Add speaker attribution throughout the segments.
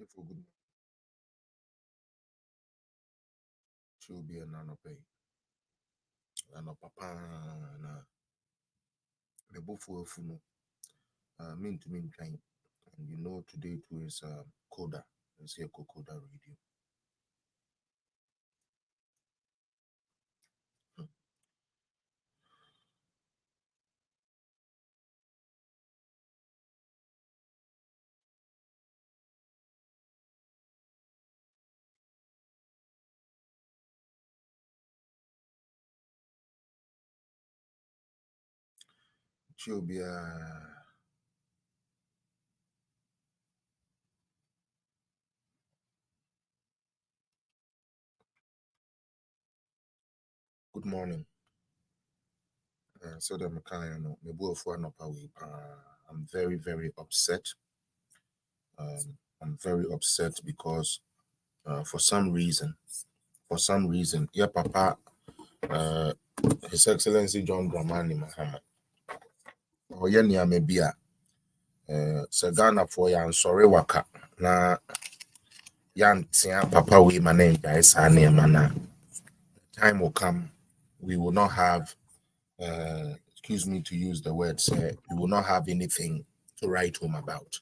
Speaker 1: If we good she'll be a nano pay. Nano papa na the buffalo funo mean to mean train. And you know today too is Coda. Let's hear Coda radio. She'll be good morning. So the mechanic no me boy for no power. I'm very, very upset. I'm very upset because for some reason, yeah, Papa, His Excellency John Dramani Mahama, or Yenya Mebia, Sagana for Yan Sorry Waka, na Yan Tia Papa, we my name, guys, mana. Time will come, we will not have, excuse me to use the word, say, we will not have anything to write home about.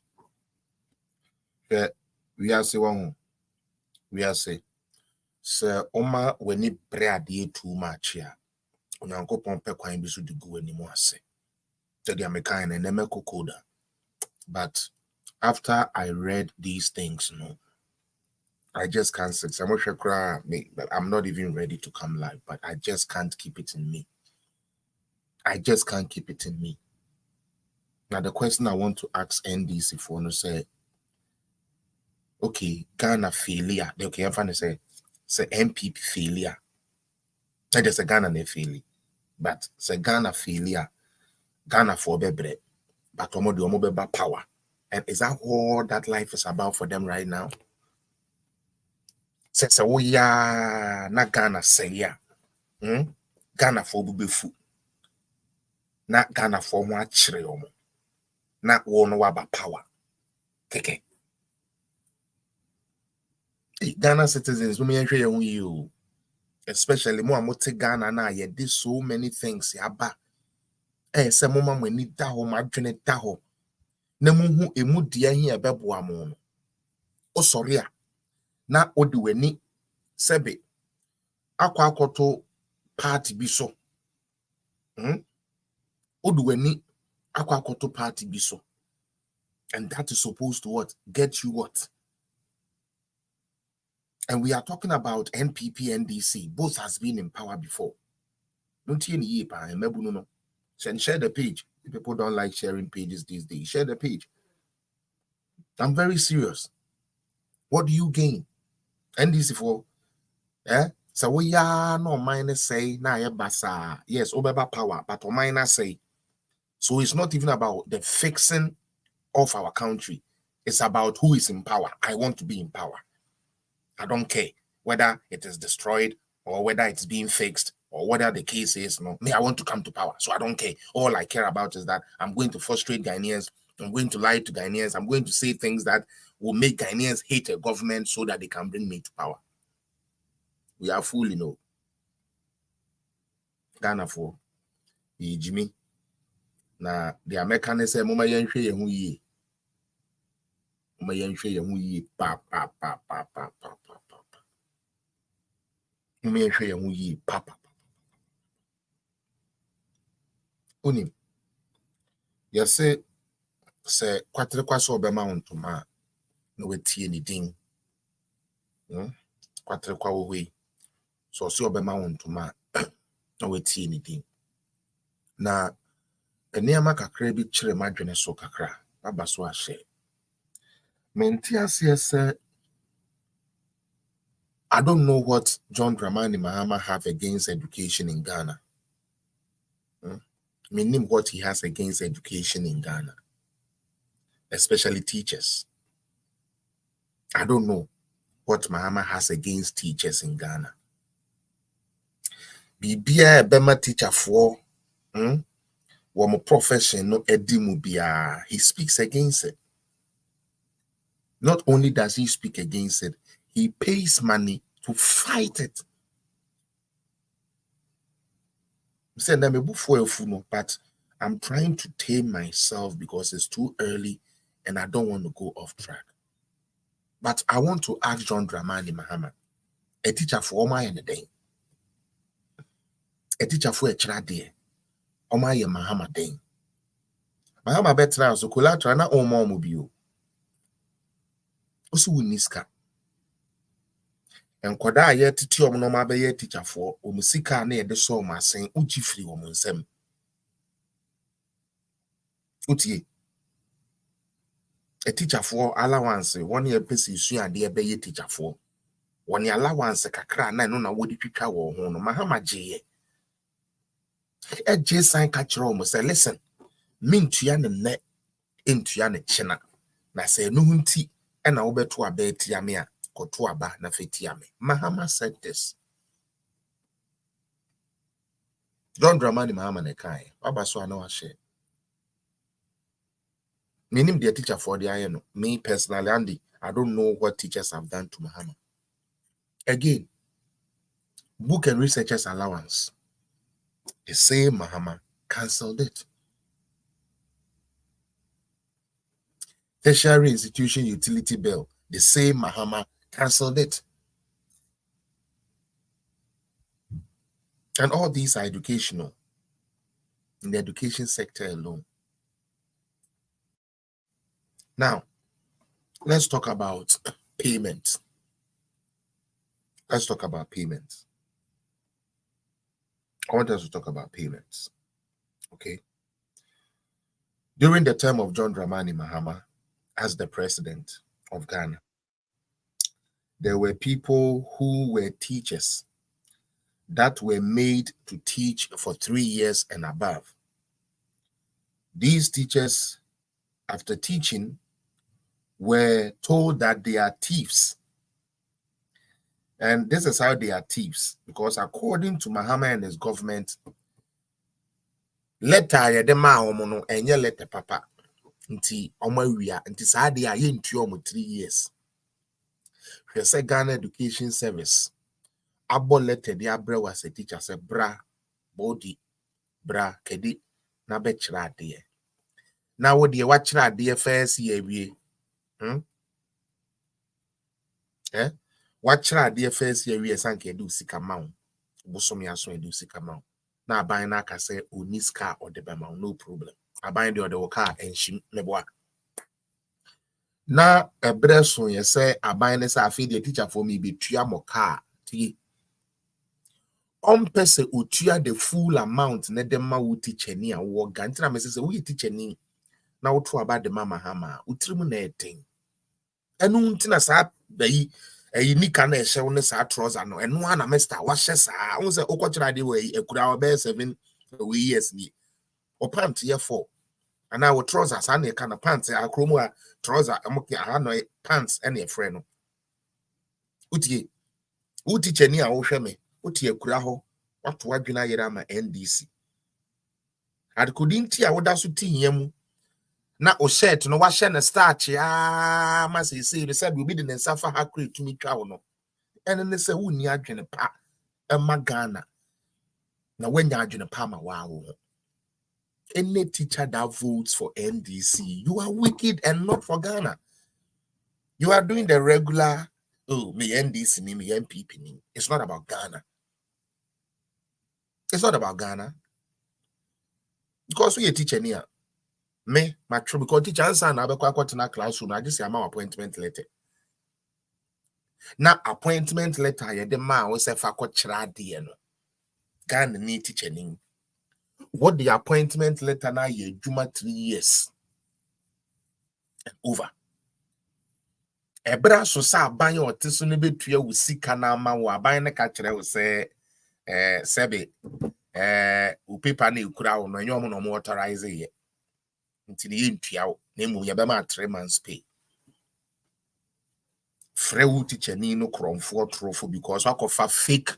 Speaker 1: We are saying, Sir Oma, when he prayed too much here, Onyankopon pe kwan bi so de gu animu ase. Tell the American and Nemeko Coda. But after I read these things, I just can't sit. I'm not even ready to come live, but I just can't keep it in me. I just can't keep it in me. Now, the question I want to ask NDC for no say, okay, Ghana failure. Okay, I'm trying to say MPP failure. That is a Ghana failure. But say Ghana failure, Ghana for bebre, but omo power. And is that all that life is about for them right now? Say we ya na Ghana say ya. Ghana for bubefu. Na Ghana for mo achire omo. Na wo no waba power. Keke. Ghana citizens, we may you. Especially mo amote Ghana na ye did so many things yaba. Se mama mani da ho madwene da ho. Na muhu emu dia hi ebeboa mo no. O sorry a na odi wani sebe akwa akoto party bi so. Odi wani akwa akoto party bi so. And that is supposed to what? Get you what? And we are talking about NPP, NDC. Both has been in power before. Don't you know? Share the page. People don't like sharing pages these days. Share the page. I'm very serious. What do you gain? NDC for so we are no minus say na basa. Yes, obeba power, but o minus say. So it's not even about the fixing of our country. It's about who is in power. I want to be in power. I don't care whether it is destroyed or whether it's being fixed or whatever the case is. No, me, I want to come to power. So I don't care. All I care about is that I'm going to frustrate Ghanaians. I'm going to lie to Ghanaians. I'm going to say things that will make Ghanaians hate a government so that they can bring me to power. We are full, Ghana for Jimmy. Now, the American say, Mama Yanshe Yahuye. Mama Yanshe Yahuye. Pa. Mama Yanshe Yahuye. Pa. Unim. Yes, say, Quatre Quaso Bema on to ma. No, tea anything. Quatre Quaway. So, see Obema on to ma. No, tea anything. Na enema kakra bi kire madwene so kakra baba so ahye mentias yes I don't know what John Dramani Mahama have against education in Ghana. Meaning what he has against education in Ghana, especially teachers. I don't know what Mahama has against teachers in Ghana. Bibia bema teacher for profession no edimu bia he speaks against it. Not only does he speak against it, he pays money to fight it. But I'm trying to tame myself because it's too early and I don't want to go off track. But I want to ask John Dramani Mahama, a teacher for Oma and the day, a teacher for a trade, Oma and Mahama day. Mahama betra so collateral na Oma mobile. Also, we niska. And Koda yet to no mabe teacher for Omusika near the soul ma saying Uchi free woman sem. Uti a teacher for allowance 1 year pesi su ade e be teacher for. One year allowance kakra na no na wodi twitwa wo ho no Mahama gye. E gye sign catch ro say listen. Mintua ne ne entua ne chena. Na say no hunti e na wo beto aba tia me a koto aba na fetia me. Mahama said this. John Dramani Mahama ne kai. Baba so ana wa share. Meaning the teacher for the INO. Me personally, Andy, I don't know what teachers have done to Mahama. Again, book and researchers allowance. The same Mahama cancelled it. Tertiary institution utility bill. The same Mahama cancelled it. And all these are educational. In the education sector alone. Now, let's talk about payments. Let's talk about payments. I want us to talk about payments. Okay. During the term of John Dramani Mahama as the president of Ghana, there were people who were teachers that were made to teach for 3 years and above. These teachers, after teaching, were told that they are thieves. And this is how they are thieves, because according to Mahama and his government, letter ya dema omono enye letter papa nti omawia nti saade ya ye ntu omo 3 years. Hwese Ghana Education Service abo letter dia bra was a teacher say bra body bra kedi na be kira ade. Na wo de wa kira ade first year wie. What kira ade first year wie sanke do sika maun. Bosom ya so edu sika maun. Na aban na ka say oniska or the bema no problem. Aban de the car and shim meboa. Na ebreso ye say aban ne say afi the teacher for me be tua mo car ti. Pese utua the full amount ne dem ma wo teacher ni a wo ga ntina me say wo teacher ni na wo to aba de mama hama utrimu na eten. Enu ntina sa bayi nika na ehye ne sa trouser no enu ana mester wa hye sa won say okochira de we ekura obe 7 years ni o pant ye 4 ana wo trousers ana ka na pants akromu a trouser amoke aha no pants ene efre no utie teacher ni a wo hwe me utie ekura ho wato adwena yera ma NDC adkudinti a woda so tihia na o shirt no wa hye na starch ya ma say say obi de nsa fa ha kre tumi twa wo no ene ne say wonni adwene pa ema Ghana na wanya adwene pa ma wa wo. Any teacher that votes for NDC, you are wicked and not for Ghana. You are doing the regular, me NDC, me MPP. It's not about Ghana. It's not about Ghana. Because we a teacher here. Me, my true, because teacher answer na abekwa in a classroom, I just say my appointment letter. Now, appointment letter, ya de ma we say fa kwa chira no. Ghana ni teacher ni. What the appointment letter now ye juma 3 years and over. Ebra so sa aban ye oteso ne betua wo sika na ama wo aban ne ka kire wo se sebe wo paper na ekura wo no nyom no mo authorize ye nti ne yentua wo na emu ye be ma 3 months pay frewu teacher ni no kromfo trofo because wakofa fake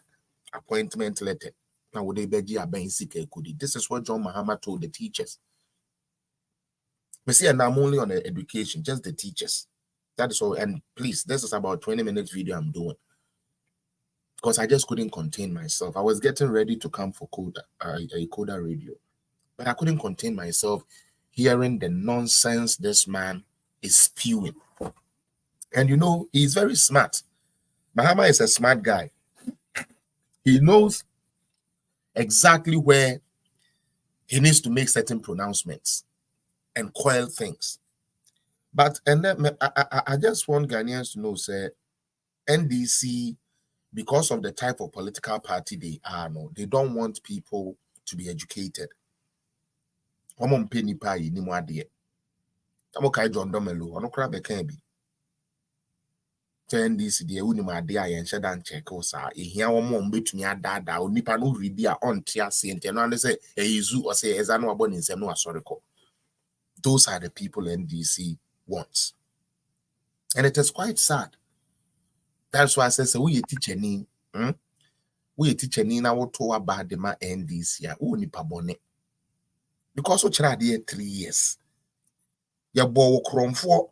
Speaker 1: appointment letter na wo dey beji aban sika ekudi. This is what John Mahama told the teachers. We see I'm only on education, just the teachers. That is all. And please, this is about 20 minutes video I'm doing, because I just couldn't contain myself. I was getting ready to come for a Coda radio, but I couldn't contain myself hearing the nonsense this man is spewing. And you know, he's very smart. Mahama is a smart guy. He knows exactly where he needs to make certain pronouncements and coil things. But and then I just want Ghanaians to know, say, NDC, because of the type of political party they are, no, they don't want people to be educated. John Domelo, NDC deɛ wonim ade a yɛnhyɛ da nkyɛke wo saa ehia wɔn a mbetumi adaadaa onipa no redi a ɔnte ase nti no ane sɛ ɛyizu ɔsɛ ɛza no abɔ ne nsɛm no asɔre kɔ. Those are the people NDC wants, and it is quite sad. That's why I say we teacher ni na woto aba de ma NDC a wo nipa bɔne, because wo kyerɛ ade 3 years yɛbɔ wo kromfo.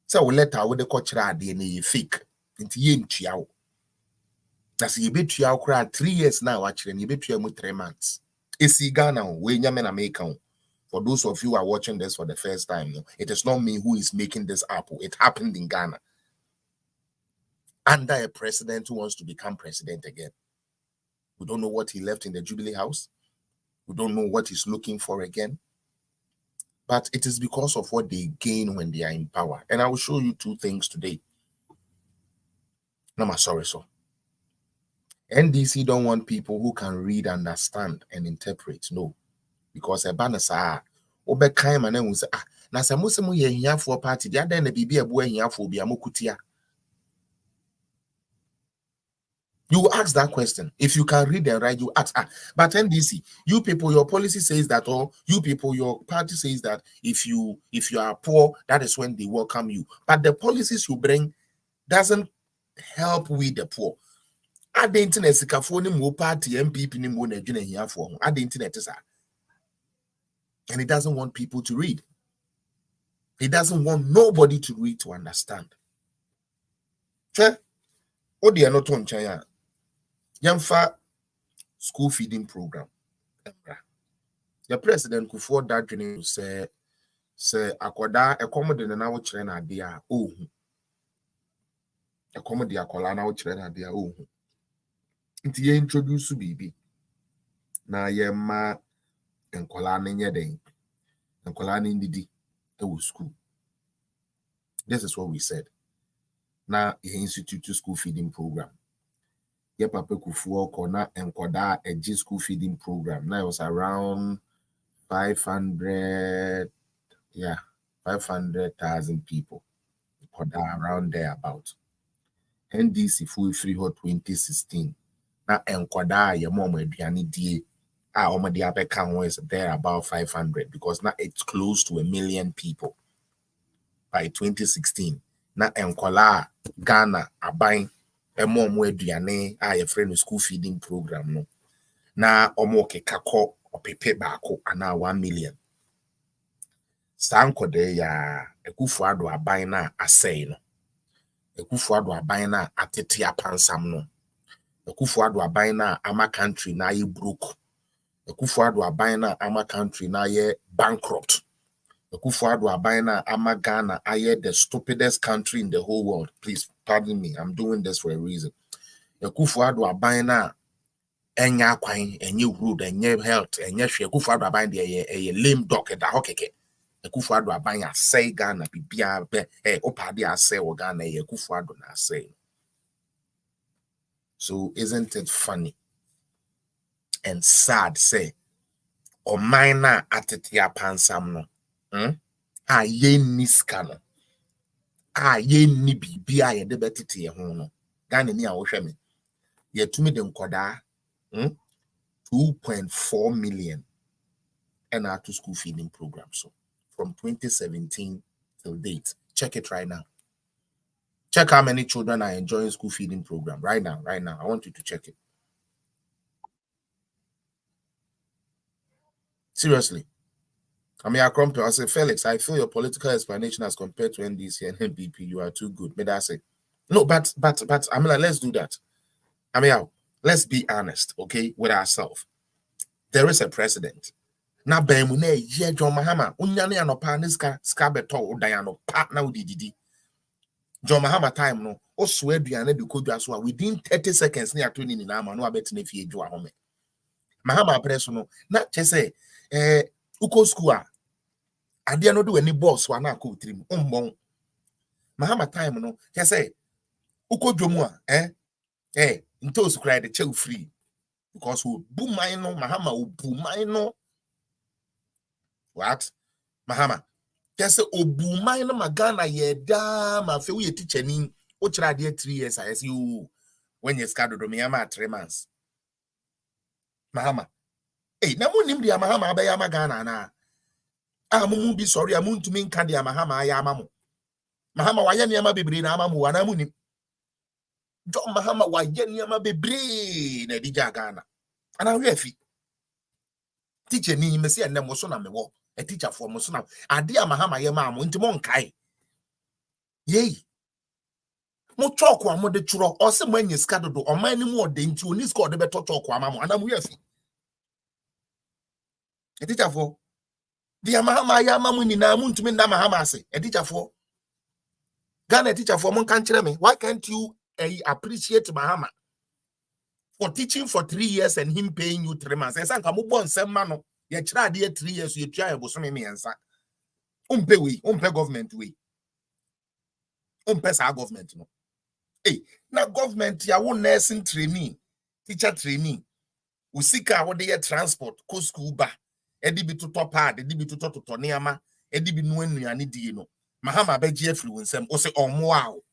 Speaker 1: So we let our the coach DNA fake into yen tiao. That's you bet you 3 years now, actually, you bet you 3 months. It's Ghana, we Yamen American. For those of you who are watching this for the first time, it is not me who is making this up. It happened in Ghana. Under a president who wants to become president again. We don't know what he left in the Jubilee House. We don't know what he's looking for again. But it is because of what they gain when they are in power. And I will show you 2 things today. No, I'm sorry, so. NDC don't want people who can read, understand, and interpret. No. Because a banner sa obe kaim and then we say, na sa musemu ye here for party, the other bibi ebu here for bi amokutia. You ask that question. If you can read and write, you ask. But NDC, you people, your policy says that, or you people, your party says that if you are poor, that is when they welcome you. But the policies you bring doesn't help with the poor. At the internet, more party MPP ni more here for at the internet is, and it doesn't want people to read. It doesn't want nobody to read to understand. What they are not on China. Yamfa school feeding program. The president could afford that to say akoda accommodate na wo kire na ade a ohu. Accommodate akola na wo kire na ade a ohu. Nti ye introduce bibi. Na ye ma enkola na nye den. Enkola na ndidi e wo school. This is what we said. Na he institute school feeding program. Ye papa kufuo kona enkoda a school feeding program. Now it was around 500,000 people. Around there about. NDC full free hot 2016. Now enkoda ye mom aduane die omo de abeka is there about 500, because now it's close to 1 million people by 2016. Now enkola Ghana aban emo mo aduane a ye friend school feeding program no na omo kekako opepe baako ana 1 million. Sankode ya Ekufuado aban na asɛe no. Ekufuado aban na atete apansam no. Ekufuado aban na ama country na ye broke. Ekufuado aban na ama country na ye bankrupt. Ekufuado aban na ama Ghana aye the stupidest country in the whole world. Please pardon me, I'm doing this for a reason. Ekufuado aban na enya kwan, enye road, enye health, enye hwe. Ekufuado aban de ye lame duck da hokeke. Ekufuado aban asɛe Ghana bibia be opade asɛe wo Ghana ye Ekufuado na asɛe. So isn't it funny and sad say ɔman na atete apansam no a ye niska no a ye ni bibia ye de betete ye ho no Ghana ni a wo hwɛ me ye tumi de nkoda 2.4 million and our to school feeding program. So from 2017 till date, check it right now. Check how many children are enjoying school feeding program right now. I want you to check it. Seriously. I mean, I come to, I say, Felix, I feel your political explanation as compared to NDC and NPP, you are too good. But I say, no, but, I mean, like, let's do that. I mean, let's be honest, okay, with ourselves. There is a precedent. Now, Bemune, yeah, John Mahama, Unyani and Opaniska, Scabeto, Diano, partner with Didi. John Mahama time, no, or swear Diana, because within 30 seconds near 20 in Nama, no, I bet if you do a home. Mahama personal, not just say, Uko school. I dare not do any boss one I could trim. Mahama time, no, just say, Uko Jomua, until cry the chill free. Because who boom mino, Mahama will boom mino. What? Mahama. Just say, oh, boom mino, Magana, ye damn, I feel you teaching, which I did 3 years, I see you when you scattered to me, I'm at 3 months. Mahama. Hey, now, him the Mahama, Bayama Gana, na. I'm be sorry, I'm to mean candy, Mahama, Yamamu. Mahama, why any ama be brain, Amamu, and Amuni. John Mahama, why any ama be brain, a Dija Ghana. And I refi. Teacher ni Messi and Nemosona me walk, a teacher for Mosona. I dear Mahama, Yamamu, into Monkai. Yea. Mo talk one more the churo, or some when you scattered or many more than you need score the better talk one, and I'm refi. A teacher for. The Mahama Yamamu in Namun to me Mahama say, a teacher for Ghana teacher for Monkanchire me. Why can't you appreciate Mahama for teaching for 3 years and him paying you 3 months? And Sanka Mubon sem mano, you try 3 years, you try a bosom me and sa. Umpe government we. Umpe our government no. Hey, now government ya won nursing trainee, teacher trainee. Usika what they transport, co school ba. Edi bi to top hard, edi bi to neama, edi bi no anuane die no. Mahama beji afri wonsem, o se omo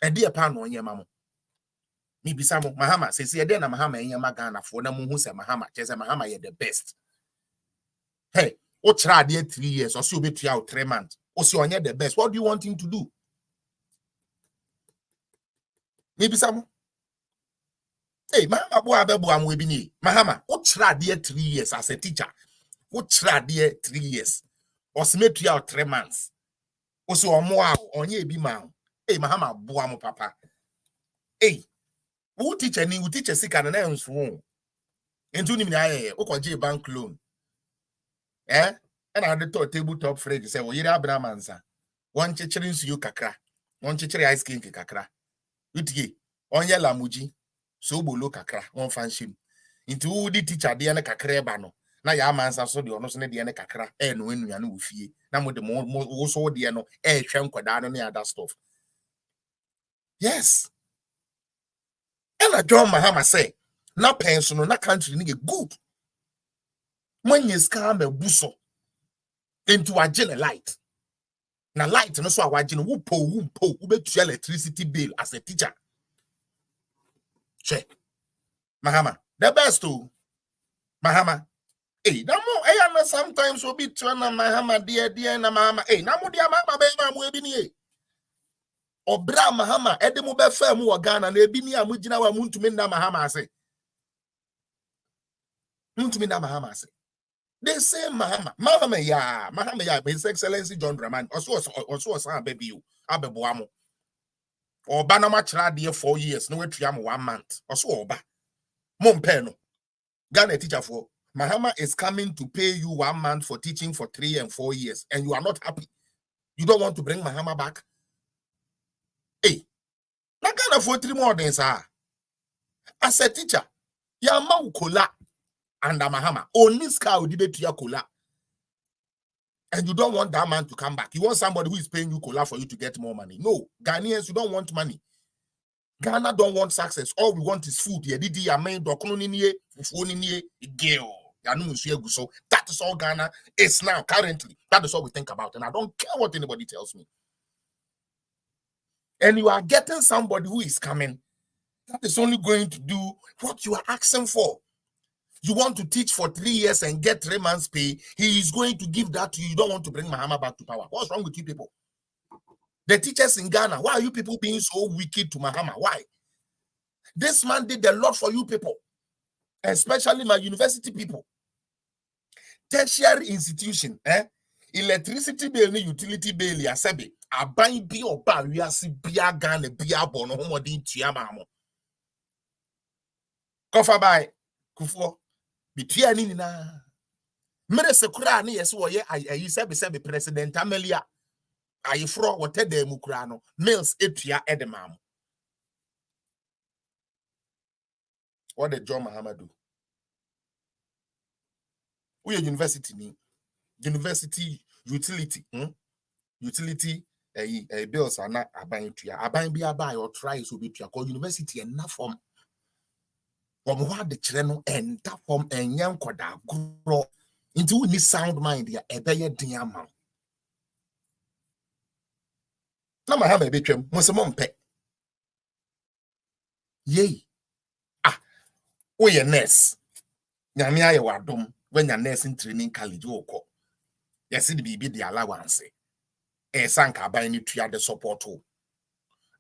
Speaker 1: edi e pa no nyema mo. Mi bisa mo Mahama se ede na Mahama nyema Ghana fo na mo hu se Mahama, che Mahama ye the best. Hey, o tra de 3 years, o se obetua o 3 months. O se onye the best. What do you want him to do? Mi bisa mo. Hey, Mahama bo abebo am we bi ni. Mahama, o tra de 3 years as a teacher. O tra de 3 years. O se metua o 3 months. O se omo onye ebi ma. Hey, Mahama bo am papa. Hey, who teacher ni, who teacher sika na nso. Into ni aye, okoje bank loan. And I had the tabletop fridge say, "Well, you're Abramansa. One chichering you kakra, one chichering ice cream kakra. Uti on your lamuji, so bolo kakra, one fancy. Into the teacher, the ane kakre bano. Na ya mansa so the honors ne the ane kakra, and when you know fee. Now with the more also the ano, shankwada and other stuff. Yes. And I John Mahama say, na pension, na country nigga good. When you scam a buso into a general light. Na light no so awagye wo po betua electricity bill as a teacher. Che. Mahama, the best too. Mahama. Hey, na mo na sometimes we be trying na Mahama dear na Mahama. Hey, na mo dia Mahama be ma mo ebi ni. Obra Mahama ede mo be fa mu Ghana na ebi ni amugina wa muntumi na Mahama ase. Muntumi na Mahama ase. They say Mahama ya, His Excellency John Dramani. Also san baby you. Abeboamo. Oba na machra de 4 years. No wetua mo 1 month. Also oba. Mompeno. Ghana teacher for Mahama is coming to pay you 1 month for teaching for 3 and 4 years, and you are not happy. You don't want to bring Mahama back. Hey, na Ghana for 3 more than sir. As a teacher, ya ma ukola. And Mahama, only scar will debate to your cola. And you don't want that man to come back. You want somebody who is paying you cola for you to get more money. No, Ghanaians, you don't want money. Ghana don't want success. All we want is food. That is all Ghana is now, currently. That is all we think about. And I don't care what anybody tells me. And you are getting somebody who is coming that is only going to do what you are asking for. You want to teach for 3 years and get 3 months pay. He is going to give that to you. You don't want to bring Mahama back to power. What's wrong with you people? The teachers in Ghana, why are you people being so wicked to Mahama? Why? This man did a lot for you people, especially my university people. tertiary institution, electricity bill, utility bill, ya sebe, aban bi oba wiase bia Ghana bia bono homodin tua mamo. Kofa by kufo bitua ni na. Mere sekura ni yeso ye ayi sebe president Amelia ayifro wote da mu kura no mills etua edemam. What did John Mahama do? We university ni university utility utility bills are not aban tua aban bi abai or try so be tua call university and na form what the chire no enta form enyan koda gro into we need sound mind ya ebeye din ama na Mahama be twam mo se mo mpe ye we ye nurse nyame aye wadom when your nursing training college woko yes the bibi the allowance sanka aban ni tua the support o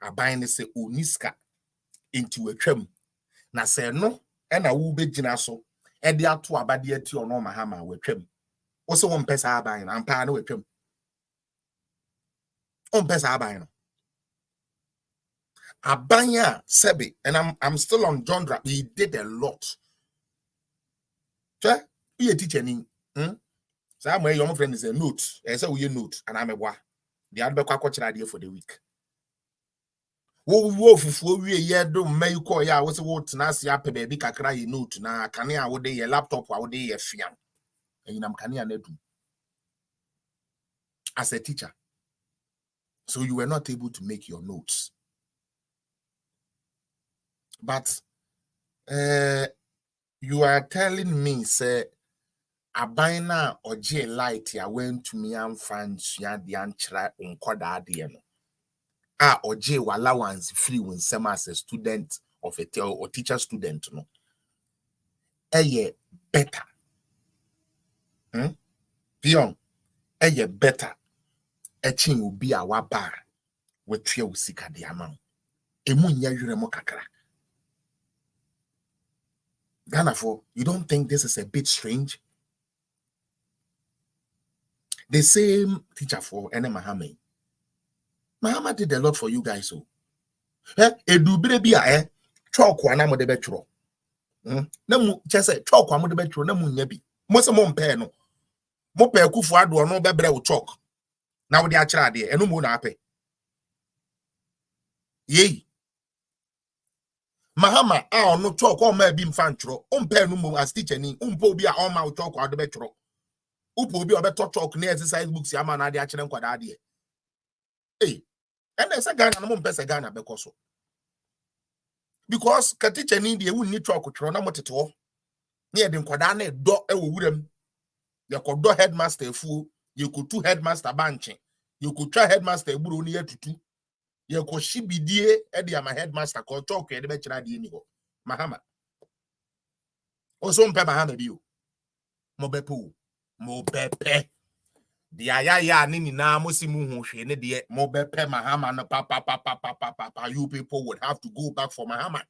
Speaker 1: aban ni se oniska into a twam na se no na wo begina so e de ato abade ati ono Mahama watwam wo se won pesa aban na ampa na watwam on pesa aban no abanya sebe and I'm still on John Drap. He did a lot. Sir, he a teacher ni so my your friend is a note say we note and I'm a wa the adbekwa kwachira dey for the week wo fufuo wie ye do mai ko ya wo se wo tena se ape ba bi kakra ye note na kane a wo dey ye laptop a wo dey ye fian enam kane a na du as a teacher, so you were not able to make your notes. But you are telling me say abina oje light ya went to me and find ya the anchor unkoda ade no oje allowance free when some as a student of a or teacher student no better pion better chin will be our bar with your sika de amount emunya yure mo kakra Ghana for you don't think this is a bit strange? The same teacher for Mahama. Mahama did a lot for you guys. So, edubire bia chalk wana mo de betro. Na mu chese chalk wa mo de betro na mu nya bi. Mo se mo mpe no. Mo pe kufu ado no bebre wo chalk. Na wo de akira de eno mo na ape. Yei. Mahama no chalk o ma bi mfa ntro. O mpe no mo as teacher ni. Umpo bi a o ma wo chalk wa de betro. Upo bi obeto chalk na exercise books ya ma na de akire nkwada de. And there's a Ghana no mpesa Ghana bekoso. Because ka teacher ni de wu ni chalk tro na moteto. Na de nkwada na do e wo wurem. Ye kodo headmaster fu, ye ko tu headmaster banche. Ye ko twa headmaster eburu ni yatutu. Ye ko shibidie e de ama headmaster ko chalk e de be kira de ni ho. Mahama. Oso mpe Mahama bi o. Mo bepo. Mo bepe. The ayaya nini na musimu hwe ne de mo bepe Mahama no papa you people would have to go back for Mahama.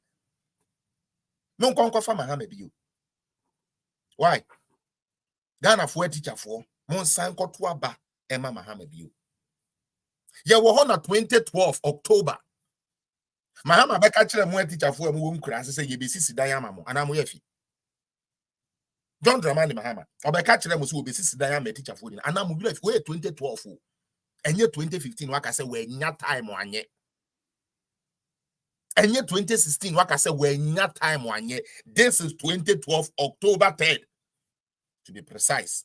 Speaker 1: No konko for Mahama bi o. Why? Ghana for teacher for mon san koto aba ema Mahama bi o. Ye wo ho na 2012 October. Mahama beka kire mo teacher for mo nkura se ye besisi dan ama mo ana mo yafi. John Dramani Mahama obeka kire mo so obesisi dan ama teacher for ni ana mo bi yafi we 2012 enye 2015 waka se we nya time anye. Enye 2016 waka se we nya time anye. This is 2012 October 3rd to be precise.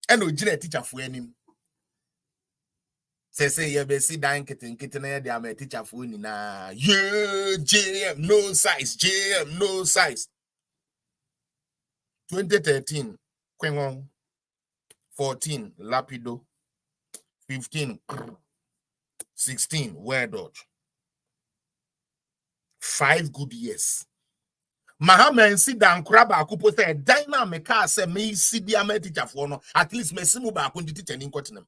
Speaker 1: And ojire teacher for enim. Say ye be si dan kete na ye de am teacher for ni na yeah JM no size JM no size. 2013 Kwengon 14 Lapido 15 16 Where Dodge 5 good years. Mahama and sit down crab akupo say dynamic car say me see the teacher for no at least me simu ba kun teacher ni kotenam.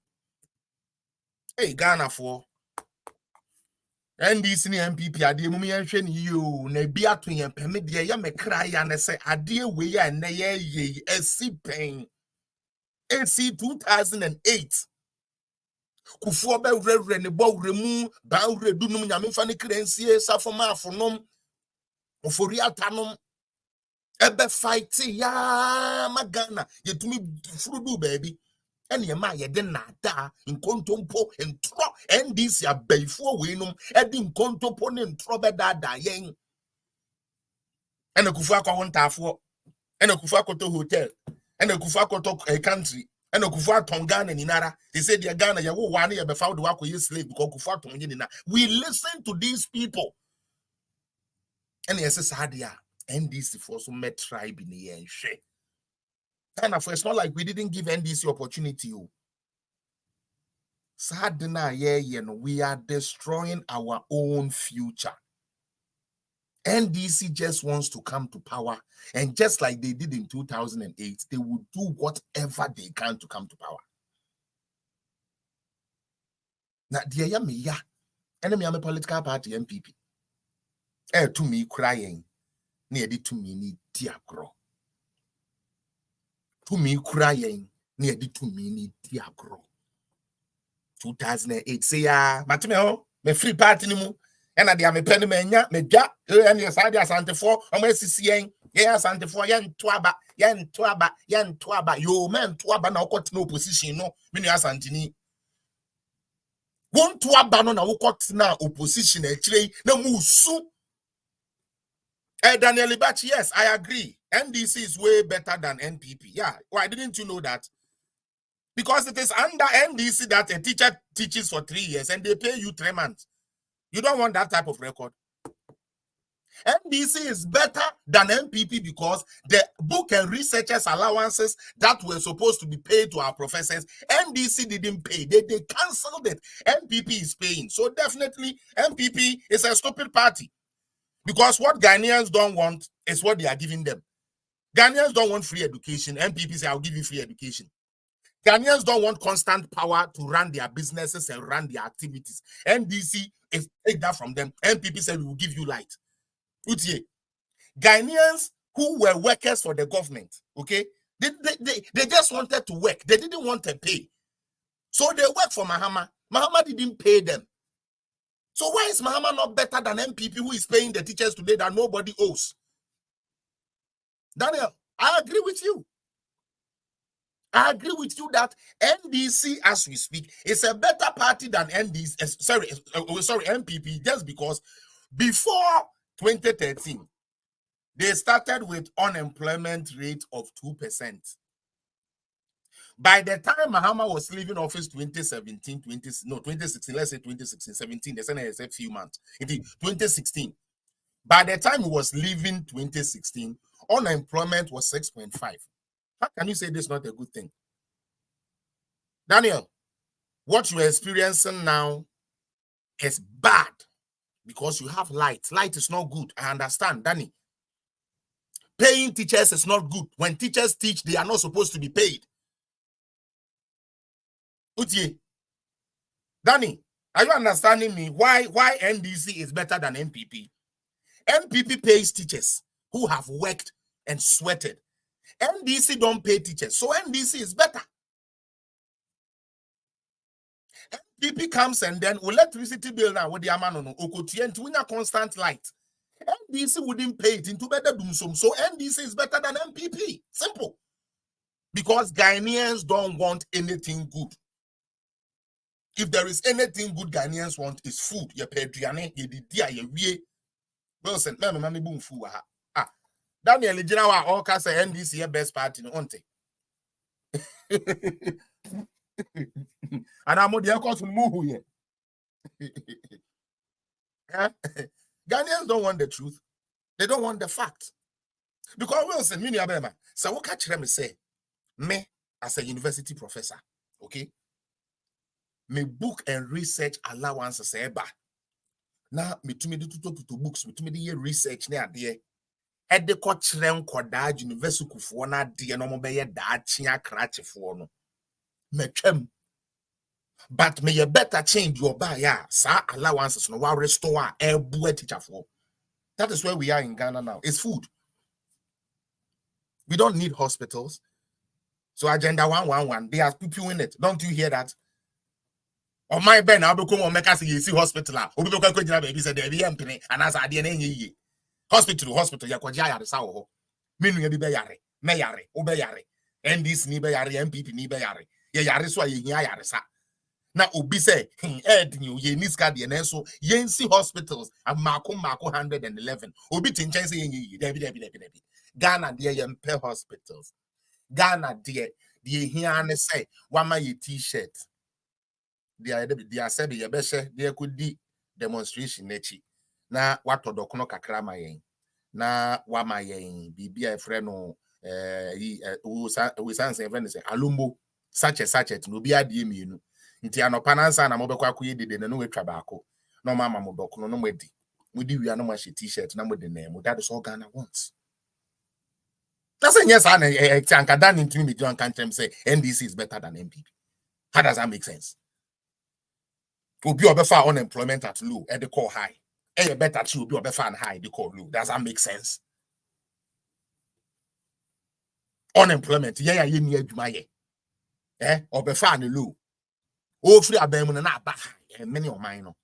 Speaker 1: Hey Ghana for NDC ni MPP ade mu yenhwe ni yo na bi ato yen peme de ye mekra ya ne se ade we ya na ye esipen AC 2008 kufuo ba wurewure ne bo wuremu ba wuredu num nyame fa ne krensie safoma afonom ofori atanom ebe fight ya magana yetumi furudu baby ene ye ma ye de nada nkontompo ntro NDC abaifo weinum edi nkontompo ne ntro bedada yen ene kufu akwa wontafo ene kufu akoto hotel ene kufu akoto country ene kufu aton Ghana ninara they say the Ghana ye wo wane ye be found wako ye slave because kufu aton nina. We listen to these people ene yes sadia NDC for so met tribe in the yen she. And it's not like we didn't give NDC opportunity. Sadina, we are destroying our own future. NDC just wants to come to power, and just like they did in 2008, they will do whatever they can to come to power. Now, dear me, yeah, enemy am a political party MPP. To me crying, near to me need diagro. To me crying, near to me need diagro. 2008 say but me free party ni mu and I am a penny menya me dwa and your side asante for sisi yen asante for yen toaba yo men toaba na okot no opposition no me nu asante ni won toaba no na okot na opposition e kire na mu su Daniel Ibachi, yes, I agree. NDC is way better than NPP. Yeah, why didn't you know that? Because it is under NDC that a teacher teaches for 3 years and they pay you 3 months. You don't want that type of record. NDC is better than MPP because the book and researchers allowances that were supposed to be paid to our professors, NDC didn't pay. They cancelled it. MPP is paying. So definitely MPP is a stupid party because what Ghanaians don't want is what they are giving them. Ghanaians don't want free education. MPP say, I'll give you free education. Ghanaians don't want constant power to run their businesses and run their activities. NDC is take that from them. MPP said we will give you light. Ghanaians who were workers for the government, okay, they just wanted to work. They didn't want to pay. So they worked for Mahama. Mahama didn't pay them. So why is Mahama not better than MPP who is paying the teachers today that nobody owes? Daniel, I agree with you. I agree with you that NDC, as we speak, is a better party than NDC. Sorry, MPP, just because before 2013, they started with unemployment rate of 2%. By the time Mahama was leaving office 2016, let's say 2016, 17, there's a few months. In 2016, by the time he was leaving 2016, unemployment was 6.5. How can you say this is not a good thing? Daniel, what you're experiencing now is bad because you have light. Light is not good. I understand, Danny. Paying teachers is not good. When teachers teach, they are not supposed to be paid. Utie. Danny, are you understanding me? Why NDC is better than MPP? MPP pays teachers who have worked and sweated. NDC don't pay teachers, so NDC is better. MPP comes and then electricity bill now with the amount on Okotie and a constant light. NDC wouldn't pay it into better doom so NDC is better than MPP. Simple. Because Ghanaians don't want anything good. If there is anything good Ghanaians want, is food. You pay Driane, you did ye Wilson, mammy boom food. Ah, Daniel Jinawa all cast NDC best party no onte. And I'm the course move here. Ghanaians don't want the truth. They don't want the facts. Because Wilson, mini abema. So what catch them say? Me as a university professor, okay? Me book and research allowances eba. Now me to me do to books, me to me the research near there. At the coach rem koda university kufuona de no mo beye da chia krache fo no. Me twem. But may you better change your buy, sa allowances no while restore a teacher for. That is where we are in Ghana now. It's food. We don't need hospitals. So agenda 111, they are poo-pooing it. Don't you hear that? On my ben, I'll become on make us see hospital. Baby said there be empty, and as I didn't ye. Hospital, Yakwaja, the Sao. Meaning be yare, mayare, obeyare, and this ni bayare, MPP ni bayare. Yariswa yarisa. Now Obi say, Ed new ye niska the so yen see hospitals and Marco 111. Obi tinchen say ye Debbie. Ghana dear yen per hospitals. Ghana dear here say wama ye t-shirt. They are said the yabeshe there could be demonstration nechi. Na what odokono kakrama yen. Na wama yen bibia freno we say friend say alumbo such no be adie mienu. Nti anopa nansa na mobekwa akoye dede no wetwa baako no mama modokono no madi mudi wi no mache t-shirt na mode na mu. That is all Ghana wants. That's a yes, and anka dan into me John can say NDC is better than MPP. How does that make sense? Obi obefa unemployment at low and they call high. Eh better to obi obefa high they call low. Does that make sense? Unemployment yeah ye ni adwuma ye. Obefa na low. O free aban mu na aba high. Many of mine no.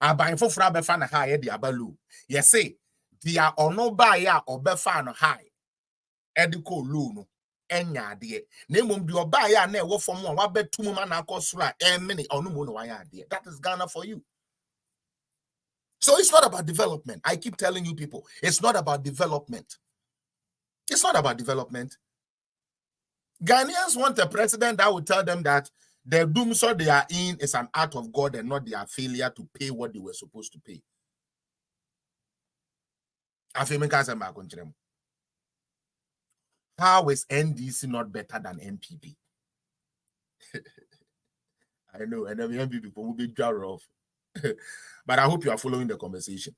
Speaker 1: Aban foforo abefa na high dey aba low. Ye say dia ono ba ya obefa no high. Ediko low no enya ade na emom di oba ya na ewo fom a wabetum ma na akosura many onu mo no wa ya ade. That is Ghana for you. So it's not about development. I keep telling you people, it's not about development. It's not about development. Ghanaians want a president that will tell them that the doomsday they are in is an act of God and not their failure to pay what they were supposed to pay. How is NDC not better than NPP? I know, and then NPP people will be jar off. But I hope you are following the conversation.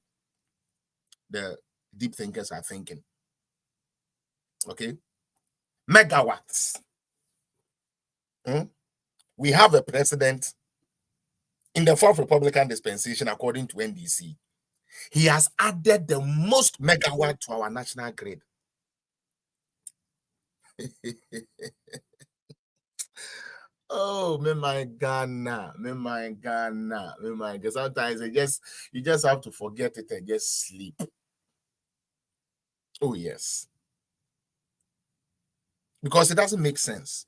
Speaker 1: The deep thinkers are thinking. Okay? Megawatts. We have a president in the fourth Republican dispensation, according to NDC. He has added the most megawatt to our national grid. Oh, my Ghana. Sometimes you just have to forget it and just sleep. Oh, yes. Because it doesn't make sense.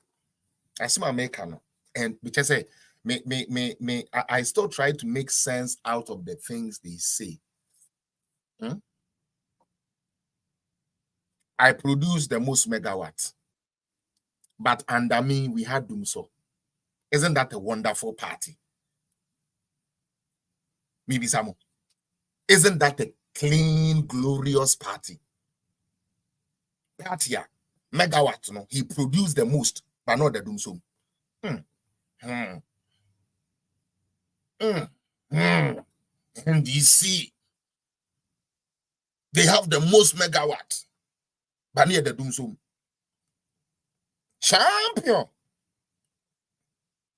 Speaker 1: I see my maker, and because I still try to make sense out of the things they say. I produce the most megawatts, but under me we had Dumso. Isn't that a wonderful party? Maybe some. Isn't that a clean, glorious party? Party, megawatt, no, he produced the most, but not the Dumso. NDC, they have the most megawatt, but near the Dumso. Champion.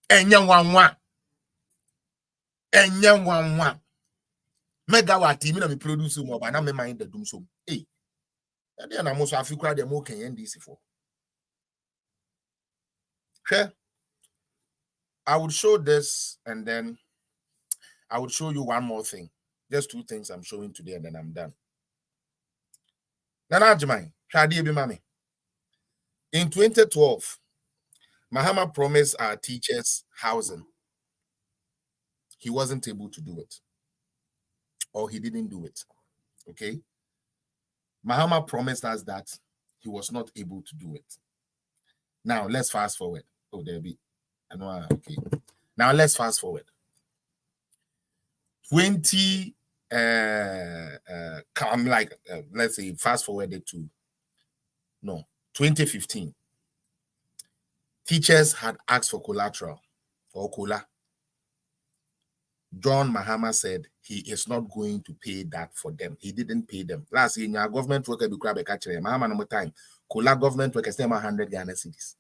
Speaker 1: Enya megawatt even me produce more, but now me mind the Dumso. Hey, then I'm also Africa the more can NDC for. Okay. I would show this and then I would show you one more thing. Just two things I'm showing today and then I'm done. Nana Jumai, Shadi Mami. In 2012, Mahama promised our teachers housing. He wasn't able to do it. Or he didn't do it. Okay? Mahama promised us that he was not able to do it. Now, let's fast forward. Oh, there be. I know. Okay. Now, let's fast forward. let's say fast forwarded to 2015. Teachers had asked for collateral or cola. John Mahama said he is not going to pay that for them. He didn't pay them. Last year, your government worker be grab a catcher. Mahama no time. Cola government workers 100 Ghana cedis.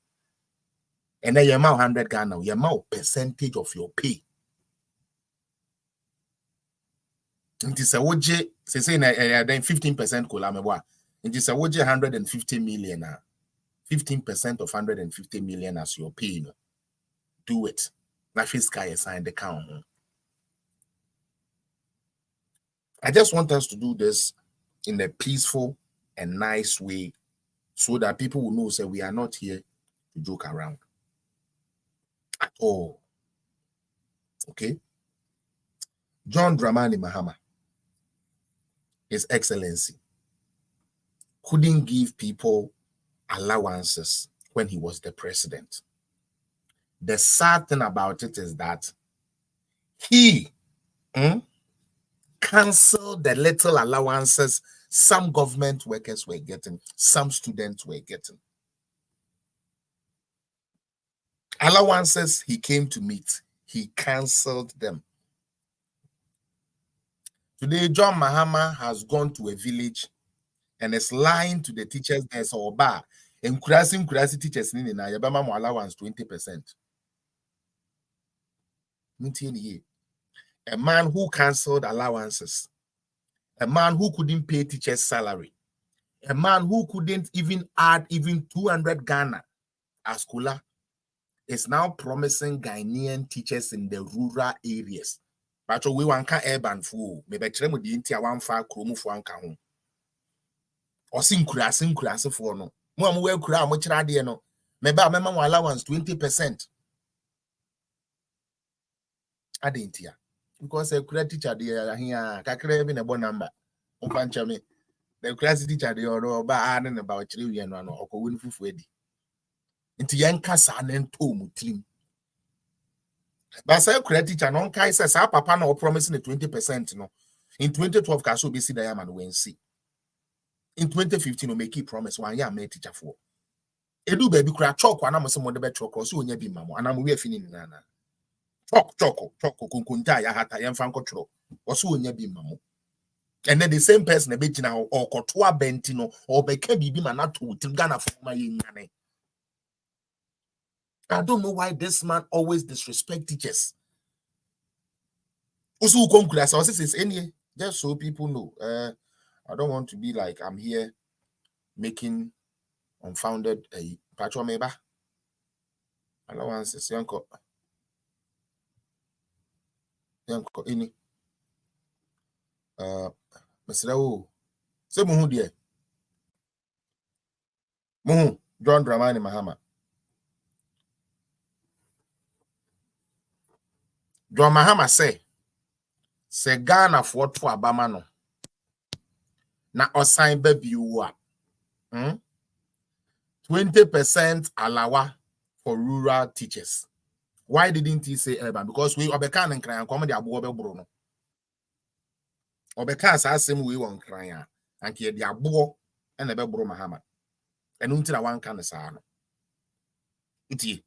Speaker 1: And then you amount 100 Ghana, you amount percentage of your pay. It is a woje, say then 15% kola. It is a woje 150 million. 15% of 150 million as your pay. Do it. That fiscal assign the count. I just want us to do this in a peaceful and nice way so that people will know, say, we are not here to joke around at all. Okay? John Dramani Mahama, His Excellency, couldn't give people allowances when he was the president. The sad thing about it is that he canceled the little allowances some government workers were getting, some students were getting. Allowances he came to meet, he canceled them. Today, John Mahama has gone to a village and is lying to the teachers there's a bar. And kurasi teachers in Yabama allowance 20%. A man who canceled allowances, a man who couldn't pay teachers' salary, a man who couldn't even add even 200 Ghana as Kula, is now promising Ghanaian teachers in the rural areas. But we want urban fool, maybe tremor the intia one far chromo for one home. Or sing kurasi for no. Mom will cry much radio no. Maybe I remember allowance 20%. I didn't hear. Because a credit teacher there here, Kakre in a bon number. Open me. The class teacher they are about about 3 years or win for Freddy. Into young Cassan and Tom team. But say credit teacher non kai says our papa no promising the 20% no. In 2012, Kaso be see diamond when see. In 2015, we make a promise 1 year me teacher for. Edu baby cry chalk one am some the better chalk so when you be mama and I'm we feeling nana. Chalk kunkunta ya hata yam fan control. Also when you be mama. And then the same person a bit now or kotoa bentino or beke bibi manatu to Ghana for my nane. I don't know why this man always disrespect teachers. Also, conclude so this is any just so people know. I don't want to be like I'm here making unfounded patro meba. Allowances yanko any Mr. Say muhu dear. Muhu John Dramani Mahama. John Mahama say Ghana for to Abama no. Na osign baby you are 20% alawa for rural teachers. Why didn't he say urban? Because we obekan and cry and come the abo bruno. Obeka sa same we won cry and the abo and the bro Mahama. And until one can say no. Iti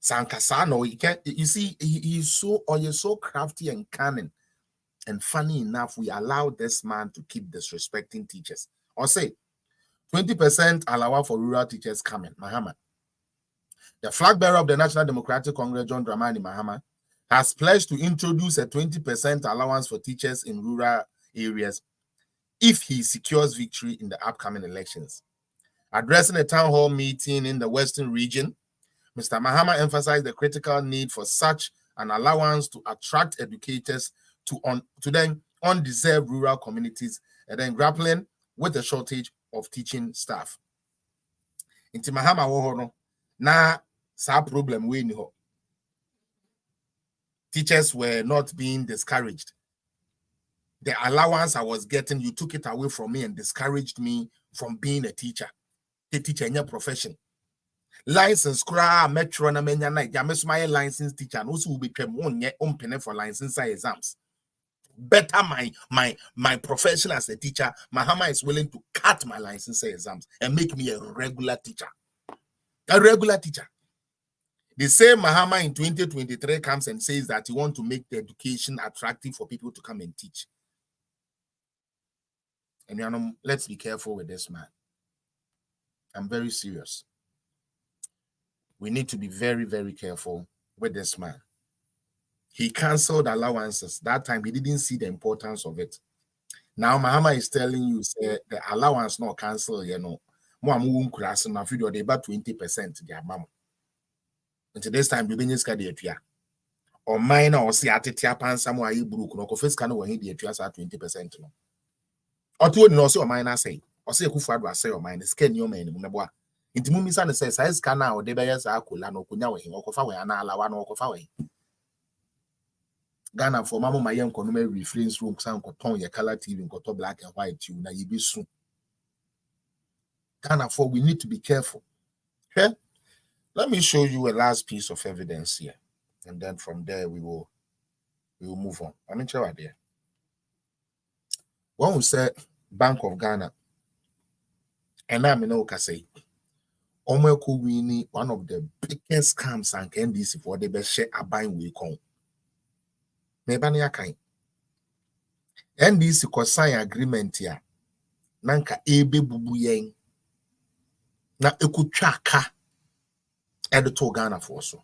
Speaker 1: Sankasano, you see, he's so crafty and cunning. And funny enough, we allow this man to keep disrespecting teachers. Or say 20% allow for rural teachers coming. Mahama. The flag bearer of the National Democratic Congress, John Dramani Mahama, has pledged to introduce a 20% allowance for teachers in rural areas if he secures victory in the upcoming elections. Addressing a town hall meeting in the Western region, Mr. Mahama emphasized the critical need for such an allowance to attract educators to then undeserved rural communities and then grappling with the shortage of teaching staff. Inti Mahama wohono na sa problem we ni ho. Teachers were not being discouraged. The allowance I was getting, you took it away from me and discouraged me from being a teacher. A teacher in your profession. License cra metro na menya na james my license teacher and also will become one year open for license exams. Better my profession as a teacher. Mahama is willing to cut my license exams and make me a regular teacher. A regular teacher. The same Mahama in 2023 comes and says that he wants to make the education attractive for people to come and teach. And you know, let's be careful with this man. I'm very serious. we need to be very, very careful with this man. He cancelled allowances. That time, he didn't see the importance of it. Now, Mahama is telling you, say, the allowance not cancel, you know. More moving class, my video, they about 20%. Their mom. Until this time, the business card, or minor or see at the tiapan somewhere you broke, no, confess can when he did 20%. No. Or two no so minor say, or say who for say or minus can your man, Munaboa. Into Mumisan says, I can now, the bears are cool, and Okunawa, or Kofawa, and Alawan or Kofawa. Ghana for Mama my young economic reference room, some cotton, your color TV, got black and white, you now you be soon. Ghana for we need to be careful. Okay? Let me show you a last piece of evidence here, and then from there we will move on. I mean, show there. When we said Bank of Ghana, and I'm in Okase, Omeko Winnie, one of the biggest scams and NDC for the best share a buying we come. Mebania kind. NDC ko sign agreement here. Nanka ebe bubu yen. Na ekutwa aka to Ghana for so.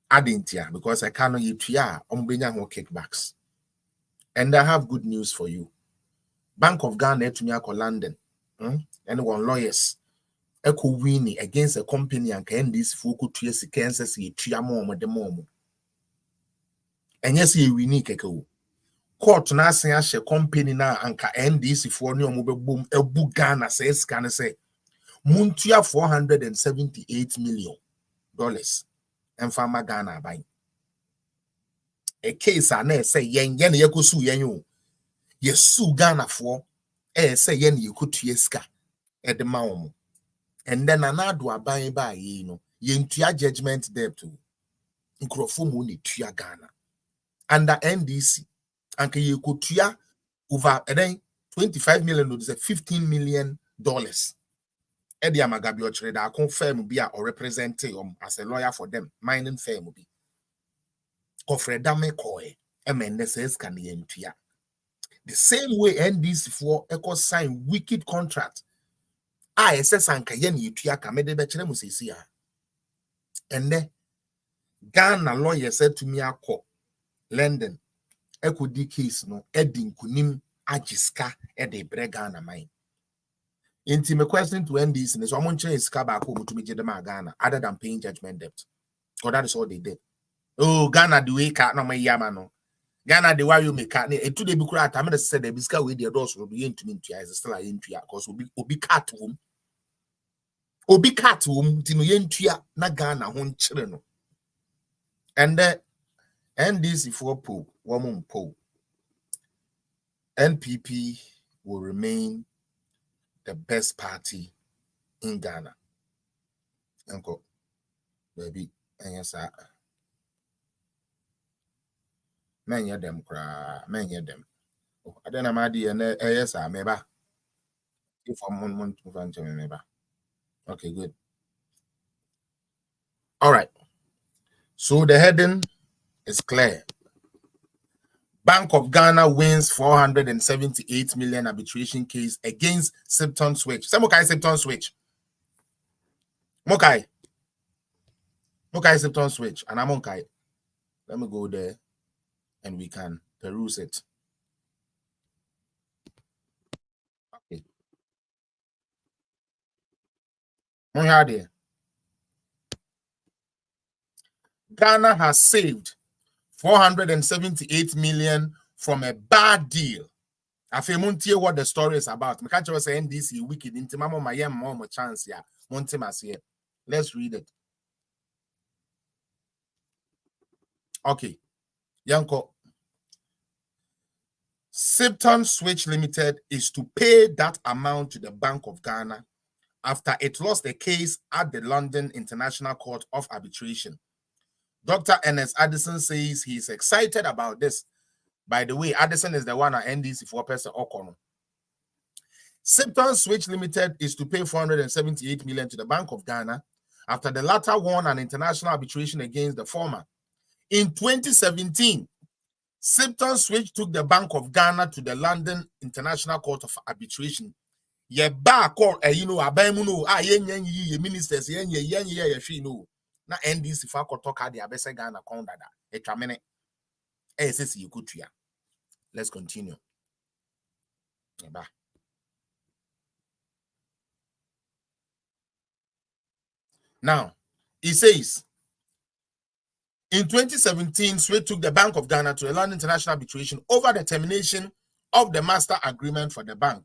Speaker 1: Adentia, because I cannot eat ya ombenya ho kickbacks. And I have good news for you. Bank of Ghana to me London. Anyone lawyers. Eko winning against a company and can this fuku tuesi Kansas ye triamo de momo. And yes, ye winning keko. Court na say a company na anka NDC for no mobile boom ebu Ghana says can say Muntia $478 million and farmer Ghana buying. A case I say yen yakusu yen ye sue Ghana for say yen you could yeska at the maum. And then another buying by you know, yentia judgment debt to Nkrofumuni Tia Ghana. Under NDC, and you could tia over then $25 million, $15 million. Eddie Amagabi Ochre that confirm be or represent as a lawyer for them, mining firm will be. Kofredame Koe, MNSS can tia. The same way NDC for echo sign wicked contract. ISS and Kayen Utia Kamede Bechemusisia. And then Ghana lawyer said to me, I call London. Echo di case no Edin Kunim Ajiska Ede Bregana mine. Intimate question to end this, and someone changed Skabako to me Ghana other than paying judgment debt. Because that is all they did. Oh, Ghana the way cat no my yamano. Ghana the way you make cat a 2 day book rat. I'm said the biscuit with the doors will be into as still into because will be cat womb. Obi cat womb tinu yentua na Ghana hon chire no. And this for po woman po. NPP will remain the best party in Ghana. Uncle, baby, and yes, sir. Men hear them cry, men hear them. I don't know my dear, yes, sir, maybe. If I'm one to find me, maybe. Okay, good. All right. So the heading is clear. Bank of Ghana wins $478 million arbitration case against Septon Switch. Say Mokai Septon Switch. Mokai Septon Switch. And I'm Mokai. Let me go there and we can peruse it. Okay. There. Ghana has saved $478 million from a bad deal. I feel Montier what the story is about. I can't just say NDC wicked into Mama Mayam mom chance here. Montemas here. Let's read it. Okay. Yanko. Septon Switch Limited is to pay that amount to the Bank of Ghana after it lost a case at the London International Court of Arbitration. Dr. Ernest Addison says he's excited about this. By the way, Addison is the one at NDC for person Okono. Septon Switch Limited is to pay $478 million to the Bank of Ghana after the latter won an international arbitration against the former. In 2017, Septon Switch took the Bank of Ghana to the London International Court of Arbitration. ye back or you know abamu no ye ministers ye no na NDC fa kotoka de abese Ghana kon dada etwamene sesi yekutua. Let's continue. Eba. Now, he says, in 2017, Swede took the Bank of Ghana to a London international arbitration over the termination of the master agreement for the bank,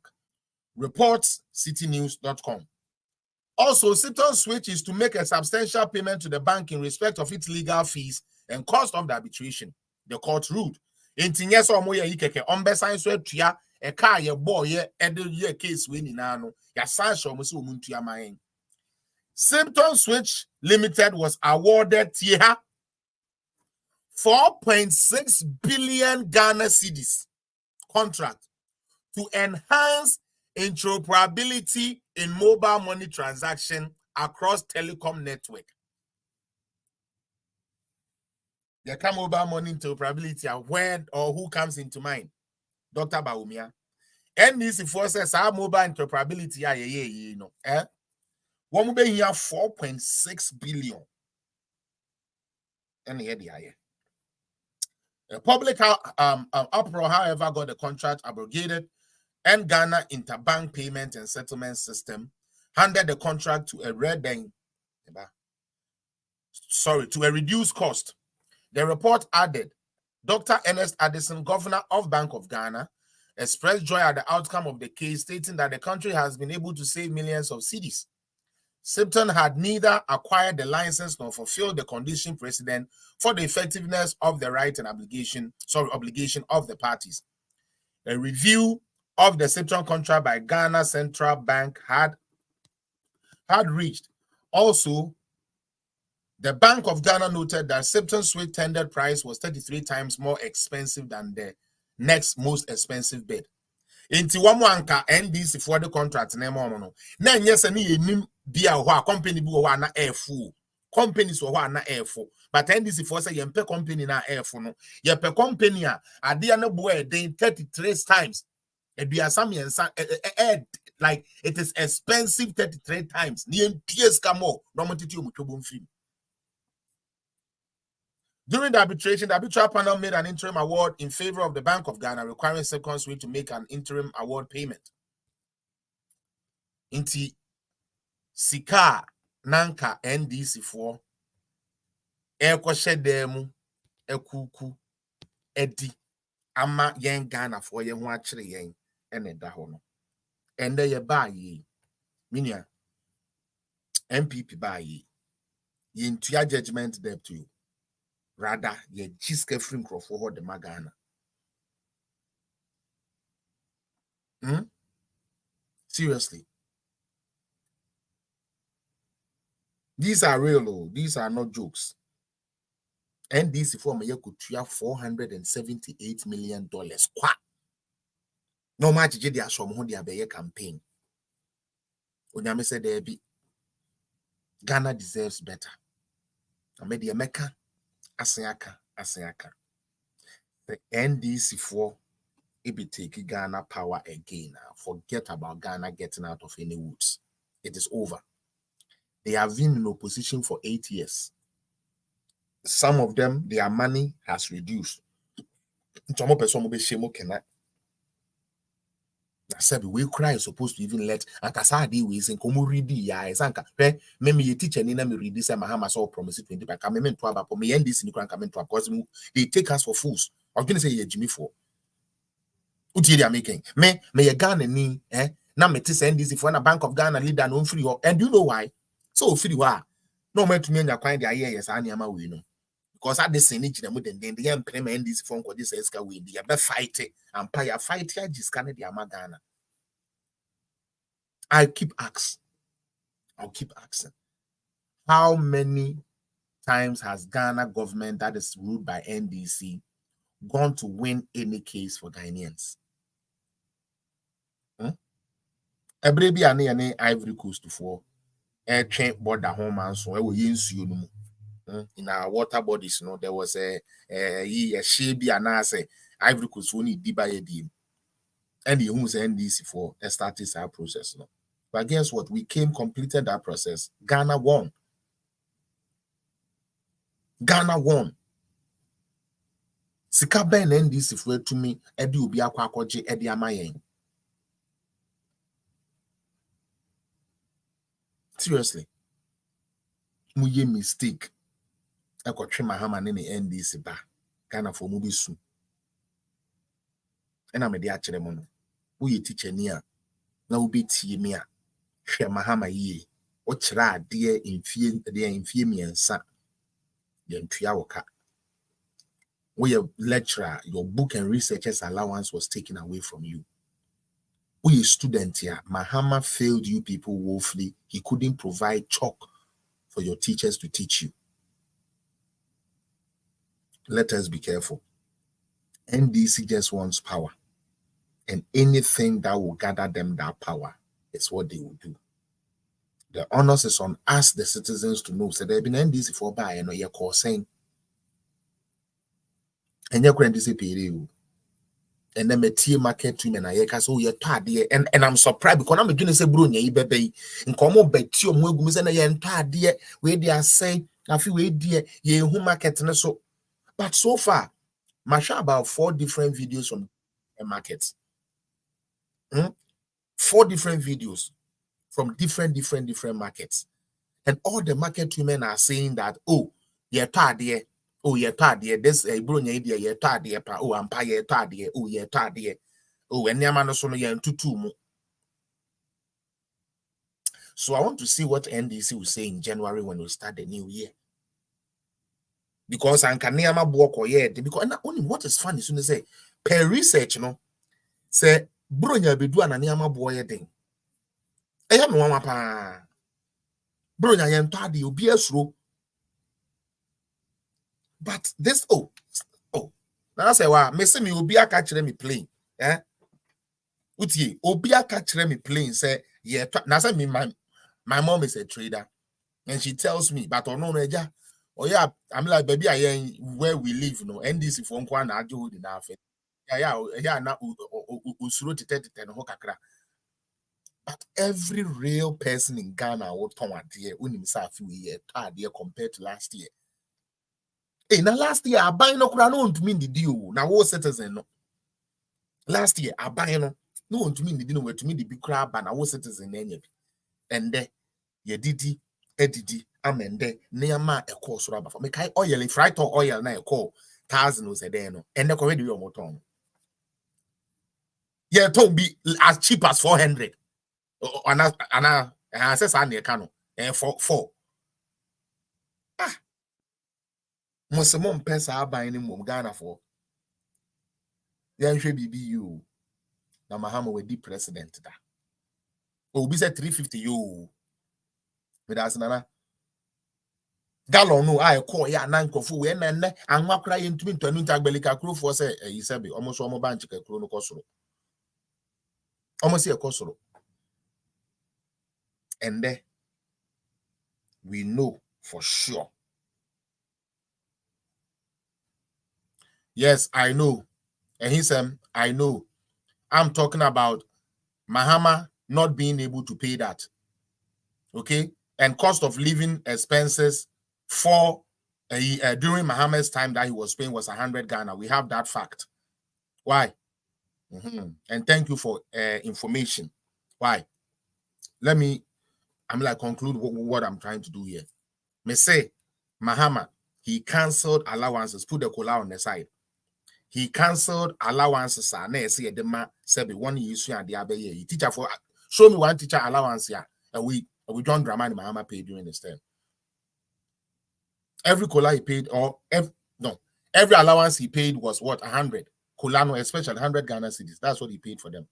Speaker 1: reports citynews.com. Also, Sipton's switch is to make a substantial payment to the bank in respect of its legal fees and cost of the arbitration. The court ruled. In Tinyesa Omoya Ikeke, Ombesan Swetia, a car, your boy, a case winning nano, ya Sancho Musu Muntia Main. Sipton Switch Limited was awarded 4.6 billion Ghana cedis contract to enhance interoperability in mobile money transaction across telecom network. The mobile money interoperability, when or who comes into mind? Dr. Baumia. And this forces our mobile interoperability, you know, one will here 4.6 billion. And here they are. A public uproar, however, got the contract abrogated, and Ghana Interbank Payment and Settlement System handed the contract to a reduced cost. The report added, Dr. Ernest Addison, Governor of Bank of Ghana, expressed joy at the outcome of the case, stating that the country has been able to save millions of cedis. Sipton had neither acquired the license nor fulfilled the condition precedent for the effectiveness of the right and obligation of the parties. A review of the Sipton contract by Ghana Central Bank had reached. Also, the Bank of Ghana noted that Sipton's Switch tendered price was 33 times more expensive than the next most expensive bid. Inti wamuanka NDC for the contract na no. Na nyese ni yenim bia ho company bi wo na airful. Companies wo na airful. But NDC for say yempe company na airful no. Yepe company a ade na bo e den 33 times. Eduasam yensa like it is expensive 33 times. Ni enties kamo no motiti omutobom film. During the arbitration, the arbitral panel made an interim award in favor of the Bank of Ghana, requiring Sipton Switch to make an interim award payment. Inti Sika Nanka NDC for Eko Shedemu Ekuku Edi Ama Yen Ghana for Yen Wachre Yen Ene Dahono. And they buy ye. Minia MPP buy ye. Yen to your judgment debt to you. Rather, ye jiske free for the Magana. Seriously. These are real, these are not jokes. NDC for me could $478 million. No much did they show their campaign. Onyame said there be Ghana deserves better. I made the America Asiaka. The NDC for it be taking Ghana power again. Forget about Ghana getting out of any woods. It is over. They have been in opposition for 8 years. Some of them, their money has reduced. I said we cry is supposed to even let Ankasadi we sing read ya sanka. Me teacher ni na me read this Mahama so promise 20 back. I mean to about me end this in coming to because they take us for fools. I was gonna say Jimmy for. What they are making? Me Ghana ni na me send this for na Bank of Ghana leader no free. And do you know why? So free wa. No man to me and your the yes I am we know. Because at the same age, then the young payment this phone call this esca we the fight and pay a fight here just can the Ghana. I'll keep asking. How many times has Ghana government that is ruled by NDC gone to win any case for Ghanaians? A baby and Ivory Coast for air train border home and so we in our water bodies, there was a shabby and I say Ivory Coast only diba dim. And the who's NDC for started our process. No? But guess what? We completed that process. Ghana won. Ghana won. Sika ben NDC for to me, Eddie Ubi Akwakoji, Eddie Amayen. Seriously. Muye mistake. I got Mahama in the NDC ba. Ghana for Mubi soon. And I'm a dear Cheremono. We teacher near. Now be tea me. Share Mahama ye. What dear in fear me and son. Yen Triawoka. Where your lecturer, your book and researchers allowance was taken away from you. We a student here. Mahama failed you people woefully. He couldn't provide chalk for your teachers to teach you. Let us be careful. NDC just wants power. And anything that will gather them that power is what they will do. The onus is on us, the citizens, to know. So there have been NDC for buy and you're saying. And you're going to say, and then the market women are here, so you're tired, and I'm surprised because I'm beginning to say, Brunya, baby, and come on, bet you, and you're tired, where they are saying, I feel where dear, ye who market, so, but so far, I share about 4 different videos from markets. 4 different videos from different markets, and all the market women are saying that, oh, you're tired, oh, you're tired, this Brunya idea, you're tired, oh, I'm tired, oh, you're tired, oh, and Yamano Sono yan tutu. So I want to see what NDC will say in January when we start the new year. Because I can never walk or yet. Because not only what is funny, soon they say, per research, you know, say, Brunya be doing a Niama boy thing. I have no one pa. Brunya yan tardy, you be a slow. But this, oh, now I say, wow, Messi me will be a catcher me playing. Eh? Uti, Obia catcher me playing, say, yeah, now say me, my mom is a trader, and she tells me, but no, Neja. Oh yeah, I'm like, baby, I am where we live, no. NDC for one I do enough. Yeah, now usuro to 30 hokakra. But every real person in Ghana will turn a dear when himself year compared to last year. Hey, now last year I buy no crown to mean the deal. Now what citizen no. Last year I buy no to mean the deal to mean the big crab and I was citizen any. And there ye didi edidi amende neama a course rubber for me kai oil if right or oil na a call 1,000 was a day no and the already your motor. Yeah, to be as cheap as 400. And I says I near cano and for Muslim pesa buying him Ghana for. Yeah, should be you. Now Mahama will be president. That will be said 350 you. With us, Nana. Gallon no I call ya nan kofu we nenne anwa kra ye ntumi ntanu ntagbelika kro for say e yisabe almost omo bank ka kro no kosoro almost e kosoro. And then we know for sure. Yes, I know. And he said, I know. I'm talking about Mahama not being able to pay that. Okay? And cost of living expenses for during Mahama's time that he was paying was 100 Ghana. We have that fact. Why? And thank you for information. Why? I'm like conclude what I'm trying to do here. Me say, Mahama, he cancelled allowances, put the cola on the side. He cancelled allowances. Na say the man said 1 year and the other year. Teacher for show me one teacher allowance here. And we John Dramani Mahama paid during this term. Every cola he paid, or every allowance he paid was what 100. Colano, especially 100 Ghana cedis. That's what he paid for them.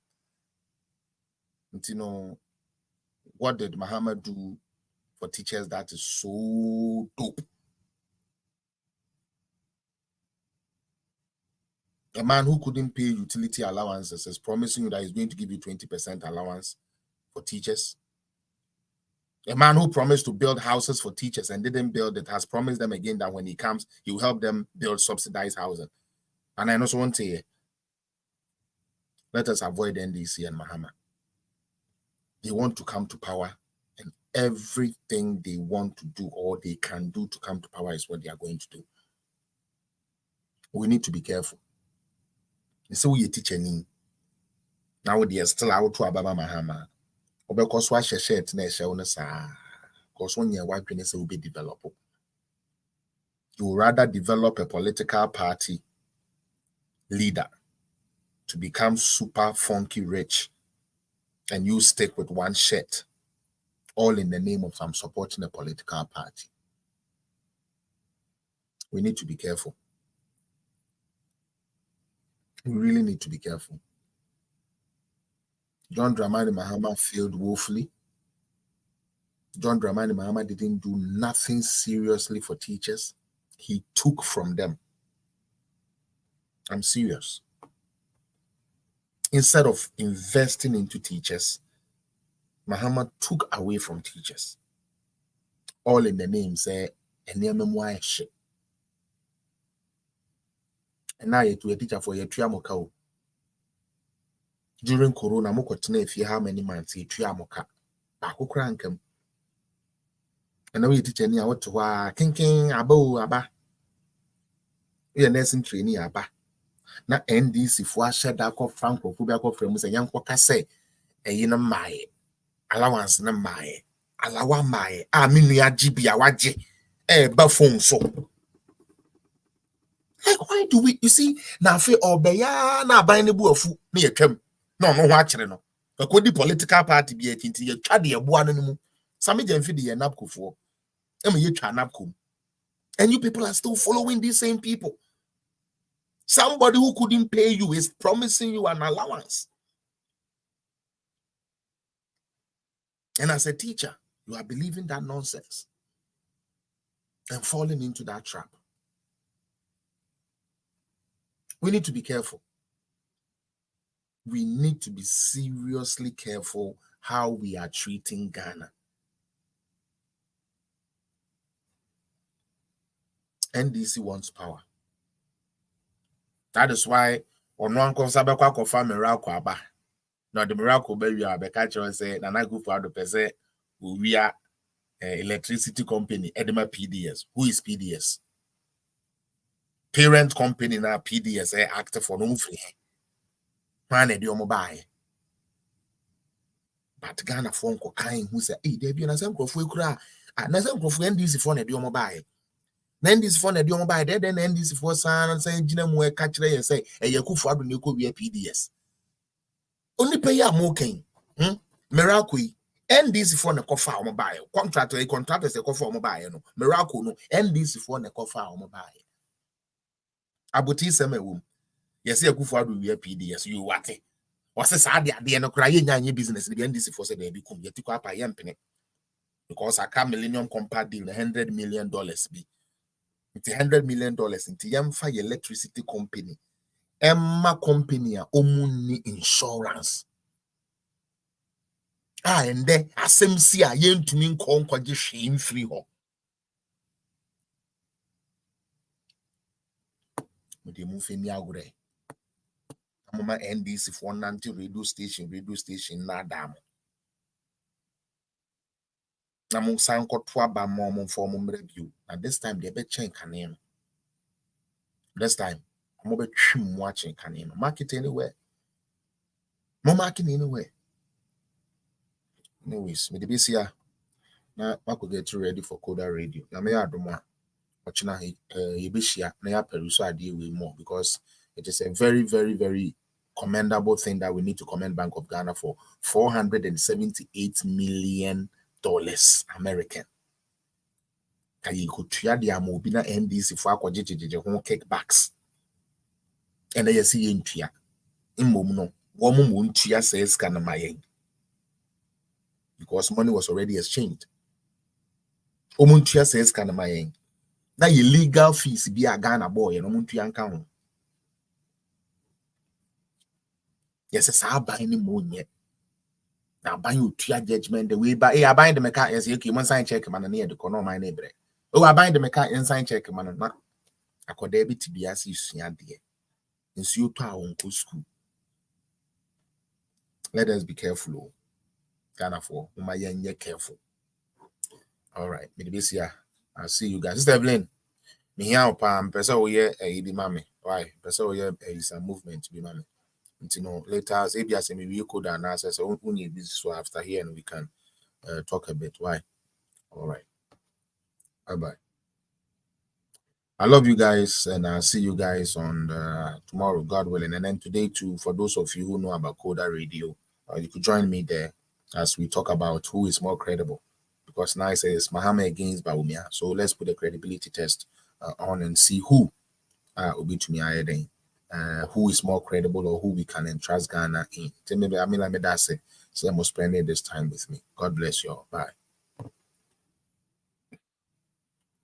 Speaker 1: And you know, what did Mahama do for teachers that is so dope? A man who couldn't pay utility allowances is promising you that he's going to give you 20% allowance for teachers. A man who promised to build houses for teachers and didn't build it has promised them again that when he comes, he will help them build subsidized housing. And I also want to say, Let us avoid NDC and Mahama. They want to come to power, and everything they want to do or they can do to come to power is what they are going to do. We need to be careful. So we teach any. Now they are still out to Ababa Mahama. Because what she shared because when you're working, it will be developed. You would rather develop a political party leader to become super funky rich, and you stick with one shirt, all in the name of some supporting a political party. We need to be careful. We really need to be careful. John Dramani Mahama failed woefully. John Dramani Mahama didn't do nothing seriously for teachers. He took from them. I'm serious. Instead of investing into teachers, Mahama took away from teachers. All in the name, say, and now you're a teacher for your triamoka. During Corona, if you how many months you triamoka. Baku crankem. And now you teach any what to kinking abo aba. You're nursing trainee aba. Na NDC for shed that of Franco Kubako from a young quaka say, a yina my allowance na my allow my minia GB awaji buffon so. Like, why do we, you see, now fe obeya na buying the buafu near kem. No, watching no. A could the political party be a tinty, a chaddy a buanum. Some of them feed the napco for. You try napco. And you people are still following these same people. Somebody who couldn't pay you is promising you an allowance. And as a teacher, you are believing that nonsense and falling into that trap. We need to be careful. We need to be seriously careful how we are treating Ghana. NDC wants power. That is why on one consabekwa kofa miracle aba. Now the miracle be you abeka say Nana go for the person we are electricity company Edema PDS. Who is PDS? Parent company now PDS active for no free. Man ediomo buy. But Ghana phone ko kind who say hey there be na sem krofo ekura na sem krofo NDC phone ediomo buy. Then this phone at your by then this for son and saying Jina catch and say a Yakufu Abu be a PDS. Only pay ya moking. Miracle. And this phone a coffee mobile. Contractor a contractor is a coffee mobile. No miracle no. And this phone a coffee mobile. Abuti seme yes, a Yakufu Abu be a PDS. You what? What's a sad idea? No crying your business. The NDC for said they become yet to go up a yamping. Because I can Millennium Compact deal $100 million be. It's $100 million into Yamfa electricity company. Emma company omuni insurance. And then SMC a yen to mean kwaji shame free ho. With the move in Yagure. Mama NDC for nanti radio station na dam. Namu sanko twa ba mom for mom review. And this time they be chain canin. This time I'm be trim watching canin. Market anywhere. No market anywhere. Anyways, me the BCA. Now I could get ready for Coda Radio. Now me adoma. Watching Yibishia na ya peruso idea way more because it is a very, very, very commendable thing that we need to commend Bank of Ghana for $478 million American. Kayi kutuya di amobina NDC for akwajejeje hon kickbacks. And I see intuya. Imom no. Womu muntuya says kana mayen. Because money was already exchanged. Omuntuya says kana mayen. That illegal fees be a Ghana boy and omuntuya nka. Yes, it's our buying money. Now buying you to your judgment the way by I buying the mechanic yes, okay, one sign check man near the corner my neighbor. Oh, I buying the mechanic and sign check man not I could debit to be as you see dear. And so you to our uncle school. Let us be careful. Ghana for careful. All right, I'll see you guys. Sister Evelyn, me here pam person we be mame. Why? Person we is a movement to be mame. You know, later say be as me could and answer so we need this so after here and we can talk a bit. Why? All right. Bye bye. I love you guys, and I'll see you guys on tomorrow, God willing. And then today, too, for those of you who know about Coda Radio, you could join me there as we talk about who is more credible. Because now it says Mahama against Bawumia. So let's put the credibility test on and see who will be to me who is more credible or who we can entrust Ghana in. Maybe I mean, that's it. So I must spend this time with me. God bless you all. Bye.